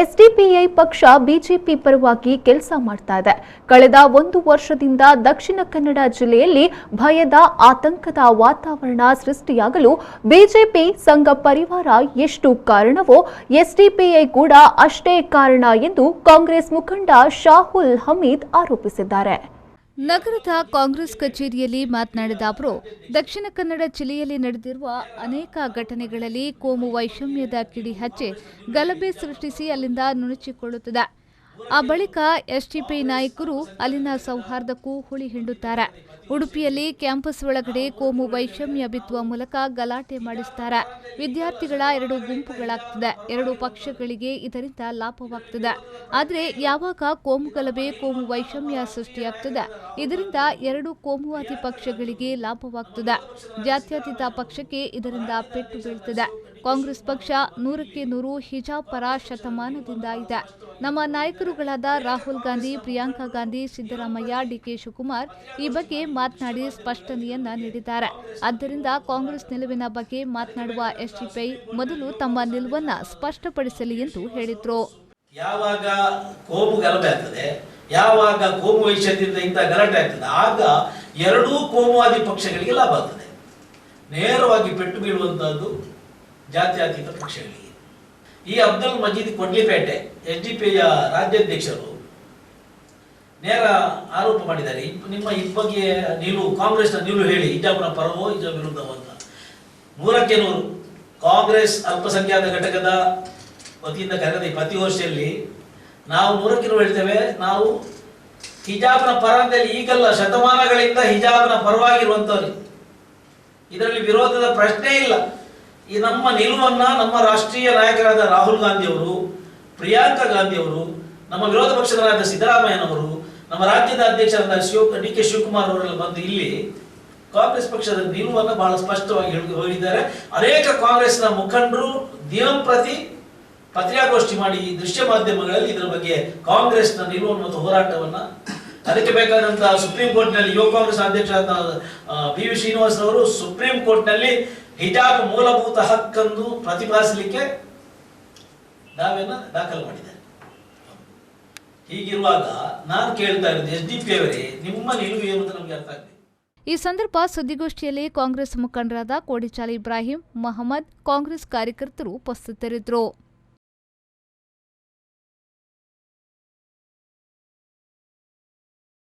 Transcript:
SDPI ಪಕ್ಷ BJP ಪರವಾಗಿ ಕೆಲಸ ಮಾಡ್ತಾ ಇದೆ. ಕಳೆದ 1 ವರ್ಷದಿಂದ ದಕ್ಷಿಣ ಕನ್ನಡ ಜಿಲ್ಲೆಯಲ್ಲಿ ಭಯದ ಆತಂಕದ ವಾತಾವರಣ ಸೃಷ್ಟಿಯಾಗಲು ಬಿಜೆಪಿ ಸಂಘ ಪರಿವಾರ ಎಷ್ಟು ಕಾರಣವೋ ಎಸ್ಡಿಪಿಐ ಕೂಡ ಅಷ್ಟೇ ಕಾರಣ ಎಂದು ಕಾಂಗ್ರೆಸ್ ಮುಖಂಡ ಶಾಹುಲ್ ಹಮೀದ್ ಆರೋಪಿಸಿದ್ದಾರೆ. ನಗರದ ಕಾಂಗ್ರೆಸ್ ಕಚೇರಿಯಲ್ಲಿ ಮಾತನಾಡಿದ ಅವರು, ದಕ್ಷಿಣ ಕನ್ನಡ ಜಿಲ್ಲೆಯಲ್ಲಿ ನಡೆದಿರುವ ಅನೇಕ ಘಟನೆಗಳಲ್ಲಿ ಕೋಮು ವೈಷಮ್ಯದ ಕಿಡಿ ಹಚ್ಚಿ ಗಲಭೆ ಸೃಷ್ಟಿಸಿ ಅಲ್ಲಿಂದ ನುಣುಚಿಕೊಳ್ಳುತ್ತದೆ. ಆ ಬಳಿಕ ಎಸ್ಡಿಪಿಐ ನಾಯಕರು ಅಲ್ಲಿನ ಸೌಹಾರ್ದಕ್ಕೂ ಹುಳಿ ಹಿಂಡುತ್ತಾರೆ. ಉಡುಪಿಯಲ್ಲಿ ಕ್ಯಾಂಪಸ್ ಒಳಗಡೆ ಕೋಮು ವೈಷಮ್ಯ ಬಿತ್ತುವ ಮೂಲಕ ಗಲಾಟೆ ಮಾಡಿಸುತ್ತಾರೆ. ವಿದ್ಯಾರ್ಥಿಗಳ 2 ಗುಂಪುಗಳಾಗ್ತದೆ. 2 ಪಕ್ಷಗಳಿಗೆ ಇದರಿಂದ ಲಾಭವಾಗ್ತದೆ. ಆದರೆ ಯಾವಾಗ ಕೋಮು ಗಲಭೆ ಕೋಮು ವೈಷಮ್ಯ ಸೃಷ್ಟಿಯಾಗ್ತದೆ, ಇದರಿಂದ 2 ಕೋಮುವಾದಿ ಪಕ್ಷಗಳಿಗೆ ಲಾಭವಾಗ್ತದೆ. ಜಾತ್ಯತೀತ ಪಕ್ಷಕ್ಕೆ ಇದರಿಂದ ಪೆಟ್ಟು ಬೀಳ್ತದೆ. ಕಾಂಗ್ರೆಸ್ ಪಕ್ಷ 100ಕ್ಕೆ 100 ಹಿಜಾಬ್ ಪರ ಶತಮಾನದಿಂದ ಇದೆ. ನಮ್ಮ ನಾಯಕರುಗಳಾದ ರಾಹುಲ್ ಗಾಂಧಿ, ಪ್ರಿಯಾಂಕಾ ಗಾಂಧಿ, ಸಿದ್ದರಾಮಯ್ಯ, ಡಿಕೆ ಶಿವಕುಮಾರ್ ಈ ಬಗ್ಗೆ ಮಾತನಾಡಿ ಸ್ಪಷ್ಟನೆಯನ್ನ ನೀಡಿದ್ದಾರೆ. ಆದ್ದರಿಂದ ಕಾಂಗ್ರೆಸ್ ನಿಲುವಿನ ಬಗ್ಗೆ ಮಾತನಾಡುವ ಎಸ್ಡಿಪಿಐ ಮೊದಲು ತಮ್ಮ ನಿಲುವನ್ನ ಸ್ಪಷ್ಟಪಡಿಸಲಿ ಎಂದು ಹೇಳಿದ್ರು. ಯಾವಾಗ ಕೋಮು ಗಲಭೆ ಆಗ್ತದೆ, ಯಾವಾಗ ಕೋಮು ವೈಷಮ್ಯದಿಂದ ಇಂಥ ಗಲಾಟೆ ಆಗ್ತದೆ, ಆಗ 2 ಕೋಮುವಾದಿ ಪಕ್ಷಗಳಿಗೆ ಲಾಭ ಆಗ್ತದೆ. ನೇರವಾಗಿ ಪೆಟ್ಟು ಬೀಳುವಂತಹದ್ದು ಜಾತ್ಯತೀತ ಪಕ್ಷಗಳಿಗೆ. ಈ ಅಬ್ದುಲ್ ಮಜೀದ್ ಕೊಡ್ಲಿಪೇಟೆ ಎಸ್ಡಿಪಿಯ ರಾಜ್ಯಾಧ್ಯಕ್ಷರು ನೇರ ಆರೋಪ ಮಾಡಿದ್ದಾರೆ. ನಿಮ್ಮ ಈ ಬಗ್ಗೆ ಕಾಂಗ್ರೆಸ್ನ ನಿಲುವು ಹೇಳಿ, ಹಿಜಾಬ್ನ ಪರವೋ ಹಿಜಾಬ್ ವಿರುದ್ಧವೋ ಅಂತ. 100ಕ್ಕೆ 100 ಕಾಂಗ್ರೆಸ್ ಅಲ್ಪಸಂಖ್ಯಾತ ಘಟಕದ ವತಿಯಿಂದ ಕರೆದ ಈ ಪತ್ರಿಕಾಗೋಷ್ಠಿಯಲ್ಲಿ ನಾವು 100ಕ್ಕೆ 100 ಹೇಳ್ತೇವೆ. ನಾವು ಹಿಜಾಬ್ನ ಪರ ಅಂತೇಳಿ ಈಗಲ್ಲ, ಶತಮಾನಗಳಿಂದ ಹಿಜಾಬ್ನ ಪರವಾಗಿರುವಂತವ್ರು. ಇದರಲ್ಲಿ ವಿರೋಧದ ಪ್ರಶ್ನೆ ಇಲ್ಲ. ಈ ನಮ್ಮ ನಿಲುವನ್ನ ನಮ್ಮ ರಾಷ್ಟ್ರೀಯ ನಾಯಕರಾದ ರಾಹುಲ್ ಗಾಂಧಿ ಅವರು, ಪ್ರಿಯಾಂಕಾ ಗಾಂಧಿ ಅವರು, ನಮ್ಮ ವಿರೋಧ ಪಕ್ಷದ ಸಿದ್ದರಾಮಯ್ಯನವರು, ನಮ್ಮ ರಾಜ್ಯದ ಅಧ್ಯಕ್ಷರಾದ ಡಿಕೆ ಶಿವಕುಮಾರ್ ಅವರೆಲ್ಲ ಬಂದು ಇಲ್ಲಿ ಕಾಂಗ್ರೆಸ್ ಪಕ್ಷದ ನಿಲುವನ್ನು ಬಹಳ ಸ್ಪಷ್ಟವಾಗಿ ಹೇಳಿದ್ದಾರೆ. ಅನೇಕ ಕಾಂಗ್ರೆಸ್ನ ಮುಖಂಡರು ದಿನಂಪ್ರತಿ ಪತ್ರಿಕಾಗೋಷ್ಠಿ ಮಾಡಿ ದೃಶ್ಯ ಮಾಧ್ಯಮಗಳಲ್ಲಿ ಇದರ ಬಗ್ಗೆ ಕಾಂಗ್ರೆಸ್ನ ನಿಲುವನ್ನು ಮತ್ತು ಹೋರಾಟವನ್ನ, ಅದಕ್ಕೆ ಬೇಕಾದಂತಹ ಸುಪ್ರೀಂ ಕೋರ್ಟ್ನಲ್ಲಿ ಯುವ ಕಾಂಗ್ರೆಸ್ ಅಧ್ಯಕ್ಷರಾದ ಬಿ ವಿ ಶ್ರೀನಿವಾಸ್ ಅವರು ಸುಪ್ರೀಂ ಕೋರ್ಟ್ನಲ್ಲಿ ಹಿಜಾಬ್ ಮೂಲಭೂತ ಹಕ್ಕನ್ನು ಪ್ರತಿಪಾದಿಸಲಿಕ್ಕೆ ದಾವೆಯನ್ನ ದಾಖಲು ಮಾಡಿದ್ದಾರೆ. ಹೀಗಿರುವಾಗ ನಾನು ಕೇಳ್ತಾ ಇರೋದು, ಎಸ್ಡಿಪಿ ಅವರೇ, ನಿಮ್ಮ ನಿಲುವು ಏನು ಅಂತ ನಮಗೆ ಅರ್ಥ ಆಗ್ತದೆ. ಈ ಸಂದರ್ಭ ಸುದ್ದಿಗೋಷ್ಠಿಯಲ್ಲಿ ಕಾಂಗ್ರೆಸ್ ಮುಖಂಡರಾದ ಕೋಡಿಚಾಲ ಇಬ್ರಾಹಿಂ, ಮಹಮ್ಮದ್, ಕಾಂಗ್ರೆಸ್ ಕಾರ್ಯಕರ್ತರು ಉಪಸ್ಥಿತರಿದ್ದರು.